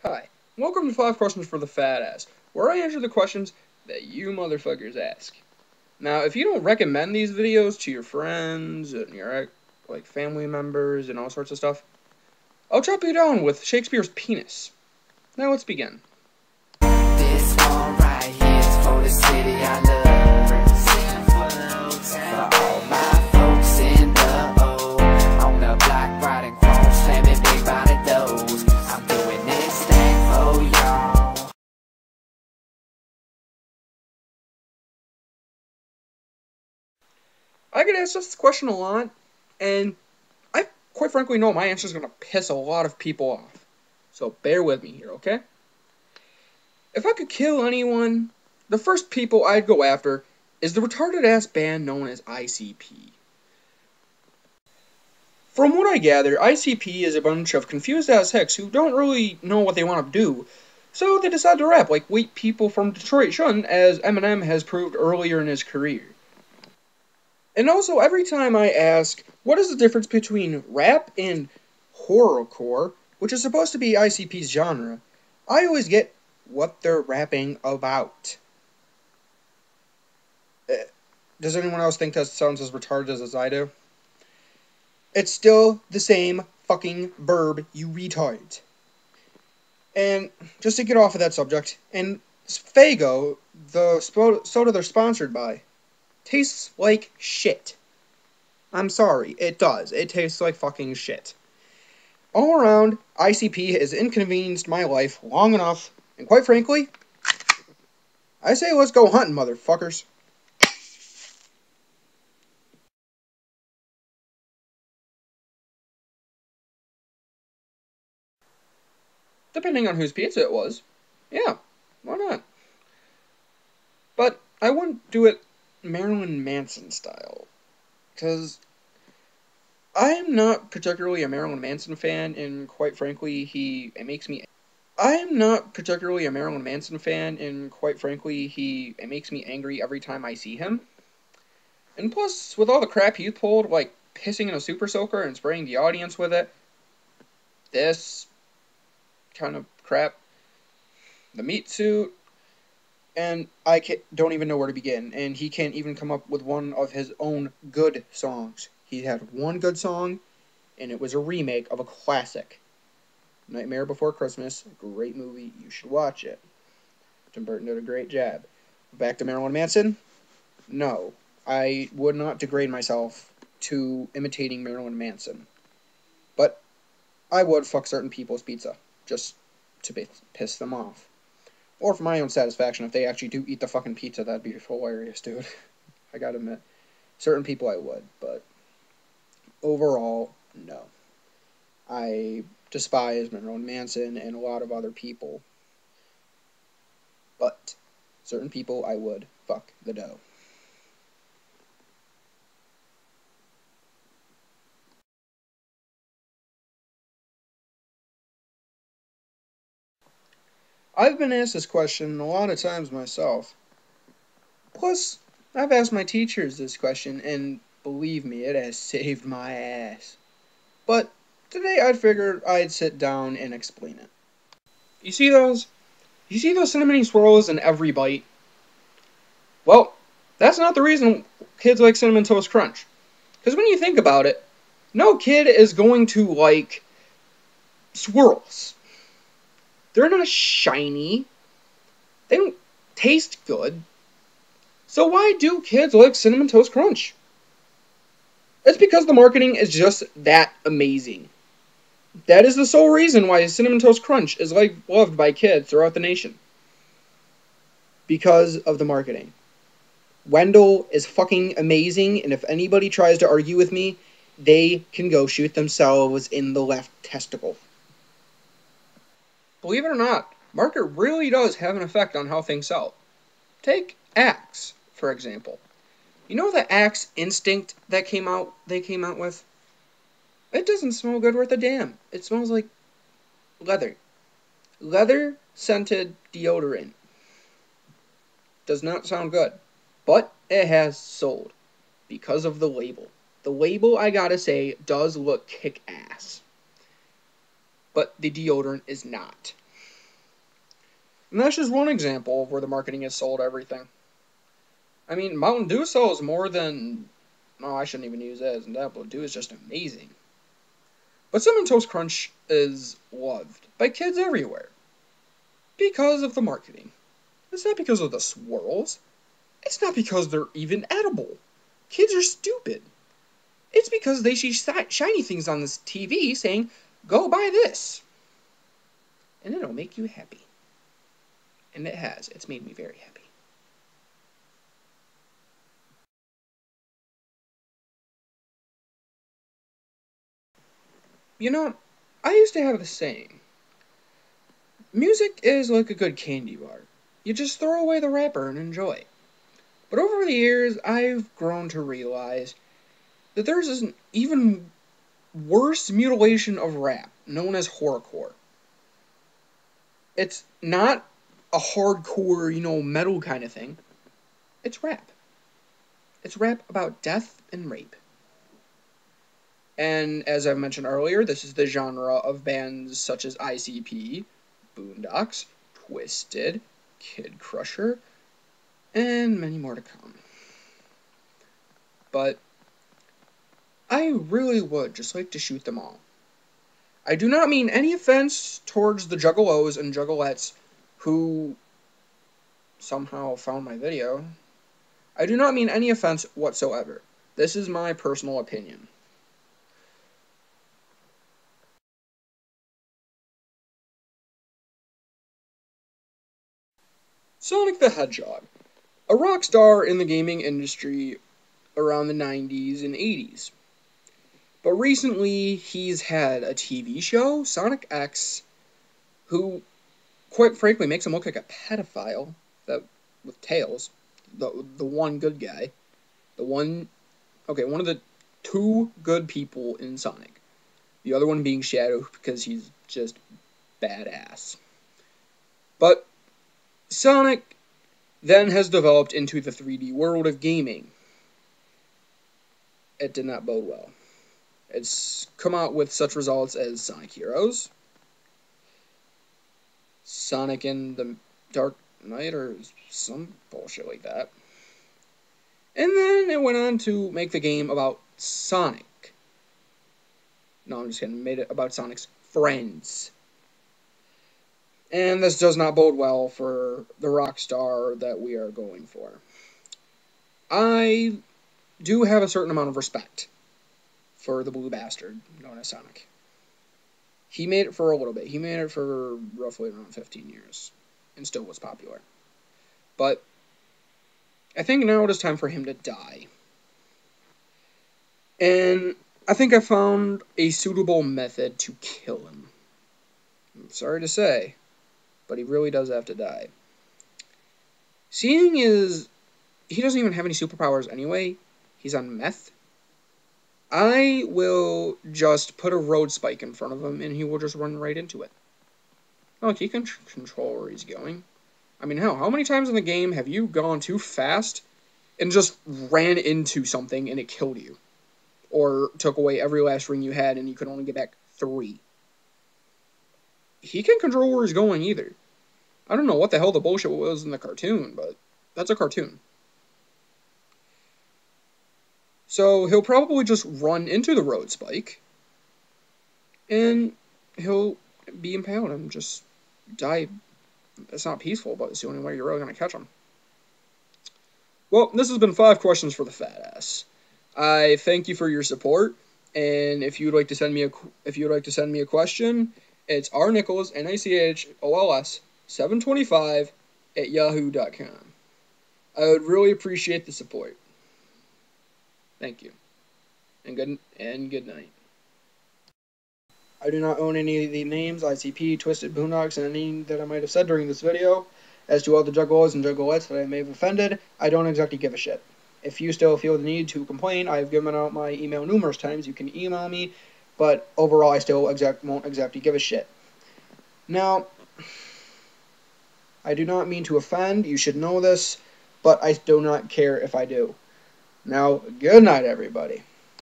Hi, welcome to 5 Questions for the Fat Ass, where I answer the questions that you motherfuckers ask. Now, if you don't recommend these videos to your friends and your family members and all sorts of stuff, I'll chop you down with Shakespeare's penis. Now let's begin. This one right here is for the city I love. For all my folks in the O, on the block riding chrome, slamming big body doors. I'm doing this thing for y'all. I get asked this question a lot, and I quite frankly know my answer is going to piss a lot of people off. So bear with me here, okay? If I could kill anyone, the first people I'd go after is the retarded-ass band known as ICP. From what I gather, ICP is a bunch of confused-ass hicks who don't really know what they want to do, so they decide to rap like white people from Detroit shouldn't, as Eminem has proved earlier in his career. And also, every time I ask, what is the difference between rap and horrorcore, which is supposed to be ICP's genre, I always get what they're rapping about. Does anyone else think that sounds as retarded as I do? It's still the same fucking verb, you retard. And just to get off of that subject, and Faygo, the soda they're sponsored by, tastes like shit. I'm sorry, it does. It tastes like fucking shit. All around, ICP has inconvenienced my life long enough, and quite frankly, I say let's go hunting, motherfuckers. Depending on whose pizza it was. Yeah, why not? But I wouldn't do it Marilyn Manson style, because I'm not particularly a Marilyn Manson fan, and quite frankly, it makes me angry every time I see him. And plus, with all the crap he pulled, like pissing in a super soaker and spraying the audience with it, this kind of crap, the meat suit, and don't even know where to begin. And he can't even come up with one of his own good songs. He had one good song, and it was a remake of a classic. Nightmare Before Christmas, a great movie, you should watch it. Tim Burton did a great job. Back to Marilyn Manson? No, I would not degrade myself to imitating Marilyn Manson. But I would fuck certain people's pizza, just to piss them off. Or for my own satisfaction, if they actually do eat the fucking pizza, that'd be hilarious, dude. I gotta admit, certain people I would, but overall, no. I despise Marilyn Manson and a lot of other people, but certain people I would fuck the dough. I've been asked this question a lot of times myself. Plus, I've asked my teachers this question, and believe me, it has saved my ass. But today I figured I'd sit down and explain it. You see those? You see those cinnamon swirls in every bite? Well, that's not the reason kids like Cinnamon Toast Crunch. Because when you think about it, no kid is going to like swirls. They're not shiny. They don't taste good. So why do kids like Cinnamon Toast Crunch? It's because the marketing is just that amazing. That is the sole reason why Cinnamon Toast Crunch is loved by kids throughout the nation. Because of the marketing. Wendell is fucking amazing, and if anybody tries to argue with me, they can go shoot themselves in the left testicle. Believe it or not, market really does have an effect on how things sell. Take Axe, for example. You know the Axe Instinct they came out with? It doesn't smell good worth a damn. It smells like leather. Leather-scented deodorant. Does not sound good. But it has sold. Because of the label. The label, I gotta say, does look kick-ass. But the deodorant is not. And that's just one example of where the marketing has sold everything. I mean, Mountain Dew sells more than... No, I shouldn't even use that as an example. Dew is just amazing. But Cinnamon Toast Crunch is loved by kids everywhere. Because of the marketing. It's not because of the swirls. It's not because they're even edible. Kids are stupid. It's because they see shiny things on this TV saying, go buy this. And it'll make you happy. And it has. It's made me very happy. You know, I used to have the saying, music is like a good candy bar. You just throw away the wrapper and enjoy. But over the years, I've grown to realize that there's an even worse mutilation of rap, known as horrorcore. It's not a hardcore, metal kind of thing. It's rap. It's rap about death and rape. And as I mentioned earlier, this is the genre of bands such as ICP, Boondocks, Twisted, Kid Crusher, and many more to come. But I really would just like to shoot them all. I do not mean any offense towards the juggalos and juggalettes who somehow found my video. I do not mean any offense whatsoever. This is my personal opinion. Sonic the Hedgehog, a rock star in the gaming industry around the 90s and 80s. But recently, he's had a TV show, Sonic X, who, quite frankly, makes him look like a pedophile with tails. The one good guy. One of the two good people in Sonic. The other one being Shadow, because he's just badass. But Sonic then has developed into the 3D world of gaming. It did not bode well. It's come out with such results as Sonic Heroes, Sonic and the Dark Knight, or some bullshit like that. And then it went on to make the game about Sonic. No, I'm just kidding. Made it about Sonic's friends. And this does not bode well for the rock star that we are going for. I do have a certain amount of respect for the blue bastard known as Sonic. He made it for a little bit. He made it for roughly around 15 years. And still was popular. But I think now it is time for him to die. And I think I found a suitable method to kill him. I'm sorry to say, but he really does have to die. Seeing as he doesn't even have any superpowers anyway, he's on meth, I will just put a road spike in front of him and he will just run right into it. Look, he can control where he's going. I mean, hell, how many times in the game have you gone too fast and just ran into something and it killed you? Or took away every last ring you had and you could only get back 3. He can control where he's going either. I don't know what the hell the bullshit was in the cartoon, but that's a cartoon. So he'll probably just run into the road spike, and he'll be impaled and just die. It's not peaceful, but it's the only way you're really going to catch him. Well, this has been 5 questions for the fat ass. I thank you for your support, and if you'd like to send me a question, it's rnichols, NICHOLS 725 at yahoo.com. I would really appreciate the support. Thank you. And good night. I do not own any of the names, ICP, Twisted, Boondocks, and any that I might have said during this video. As to all the juggalos and juggalettes that I may have offended, I don't exactly give a shit. If you still feel the need to complain, I have given out my email numerous times. You can email me, but overall I still won't exactly give a shit. Now, I do not mean to offend, you should know this, but I do not care if I do. Now, good night, everybody.